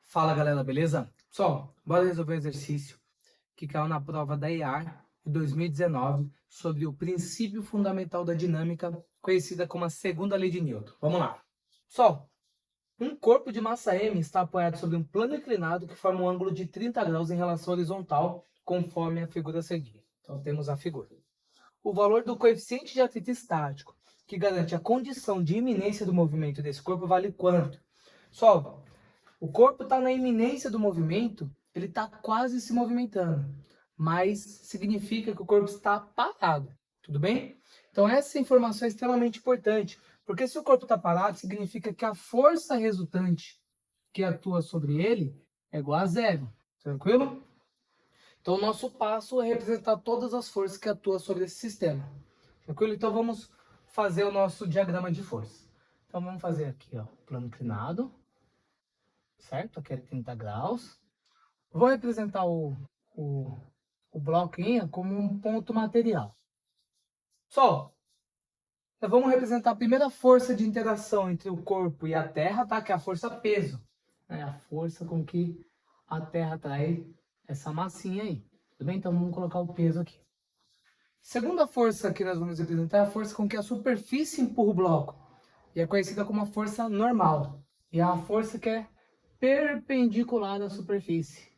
Fala galera, beleza? Pessoal, bora resolver o exercício que caiu na prova da EAR de 2019 sobre o princípio fundamental da dinâmica, conhecida como a segunda lei de Newton. Vamos lá. Pessoal, um corpo de massa m está apoiado sobre um plano inclinado que forma um ângulo de 30 graus em relação horizontal, conforme a figura a seguir. Então temos a figura. O valor do coeficiente de atrito estático, que garante a condição de iminência do movimento desse corpo, vale quanto? Pessoal, o corpo está na iminência do movimento, ele está quase se movimentando, mas significa que o corpo está parado, tudo bem? Então essa informação é extremamente importante, porque se o corpo está parado, significa que a força resultante que atua sobre ele é igual a zero, tranquilo? Então o nosso passo é representar todas as forças que atuam sobre esse sistema, tranquilo? Então vamos fazer o nosso diagrama de força. Então vamos fazer aqui, ó, plano inclinado, certo? Aqui é 30 graus. Vou representar o, o bloquinho como um ponto material. Só, vamos representar a primeira força de interação entre o corpo e a Terra, tá? Que é a força peso. É a força com que a Terra atrai essa massinha aí. Tudo bem? Então vamos colocar o peso aqui. Segunda força que nós vamos representar é a força com que a superfície empurra o bloco. E é conhecida como a força normal. E é a força que é perpendicular à superfície.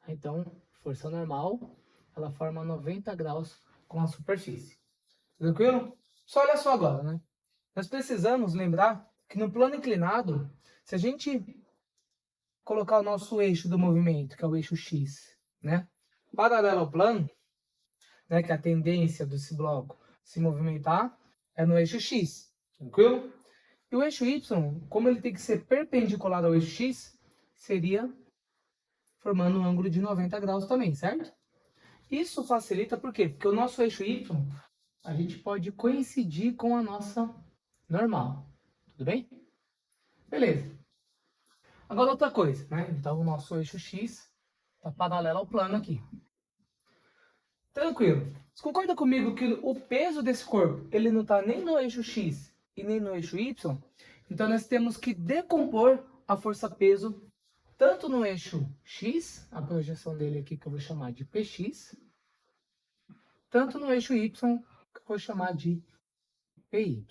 Então, força normal, ela forma 90 graus com a superfície. Tranquilo? Só olha só agora, né? Nós precisamos lembrar que no plano inclinado, se a gente colocar o nosso eixo do movimento, que é o eixo X, né? Paralelo ao plano, né, que é a tendência desse bloco se movimentar, é no eixo X. Tranquilo? E o eixo Y, como ele tem que ser perpendicular ao eixo X, seria formando um ângulo de 90 graus também, certo? Isso facilita por quê? Porque o nosso eixo Y, a gente pode coincidir com a nossa normal. Tudo bem? Beleza. Agora outra coisa, né? Então o nosso eixo X está paralelo ao plano aqui. Tranquilo. Você concorda comigo que o peso desse corpo, ele não está nem no eixo X e nem no eixo Y? Então nós temos que decompor a força peso tanto no eixo X, a projeção dele aqui que eu vou chamar de PX, tanto no eixo Y, que eu vou chamar de PY.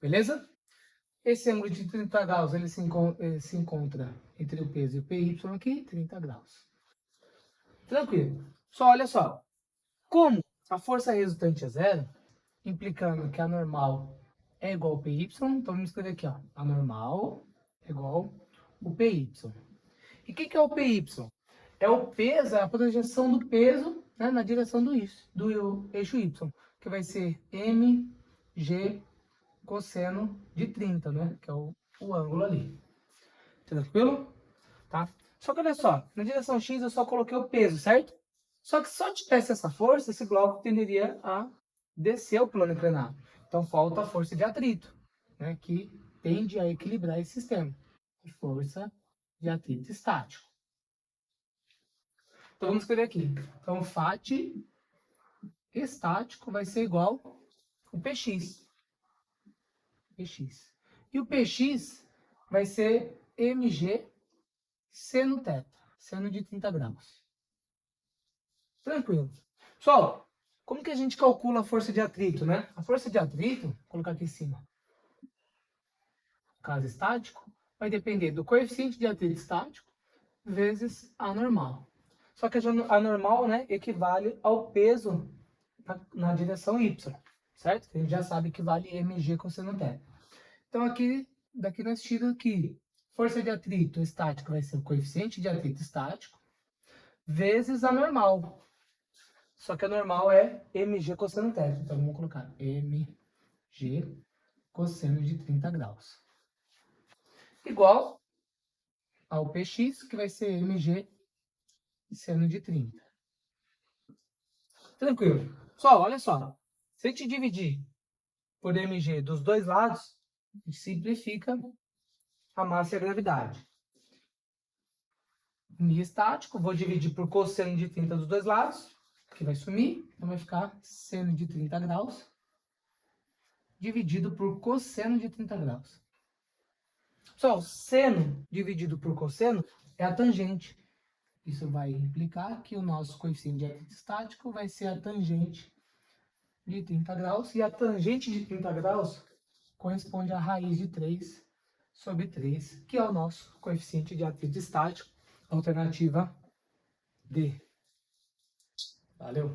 Beleza? Esse ângulo de 30 graus, ele se encontra entre o peso e o PY aqui, 30 graus. Tranquilo. Só olha só. Como a força resultante é zero, implicando que a normal é igual ao PY, então vamos escrever aqui, ó. A normal é igual ao PY. E o que é o PY? É o peso, é a projeção do peso, né, na direção do eixo Y, que vai ser mg cosseno de 30, né? Que é o ângulo ali. Tranquilo? Tá? Só que olha só, na direção X eu só coloquei o peso, certo? Só que se só tivesse essa força, esse bloco tenderia a descer o plano inclinado. Então falta a força de atrito, né? Que tende a equilibrar esse sistema. Força de atrito estático. Então vamos escrever aqui. Então Φ estático vai ser igual ao Px. Px. E o Px vai ser mg seno θ, seno de 30 graus. Tranquilo. Pessoal, como que a gente calcula a força de atrito, né? A força de atrito, vou colocar aqui em cima, caso estático, vai depender do coeficiente de atrito estático vezes a normal. Só que a normal, né, equivale ao peso na direção y, certo? A gente já sabe que vale mg cosseno θ. Então aqui, daqui nós tiramos que força de atrito estático vai ser o coeficiente de atrito estático vezes a normal. Só que a normal é mg cosseno θ. Então vamos colocar mg cosseno de 30 graus. Igual ao px, que vai ser mg seno de 30. Tranquilo. Pessoal, olha só. Se a gente dividir por mg dos dois lados, a gente simplifica a massa e a gravidade. Mi estático, vou dividir por cosseno de 30 dos dois lados, que vai sumir, então vai ficar seno de 30 graus dividido por cosseno de 30 graus. Pessoal, seno dividido por cosseno é a tangente. Isso vai implicar que o nosso coeficiente de atrito estático vai ser a tangente de 30 graus. E a tangente de 30 graus corresponde à raiz de 3 sobre 3, que é o nosso coeficiente de atrito estático. Alternativa D. Valeu!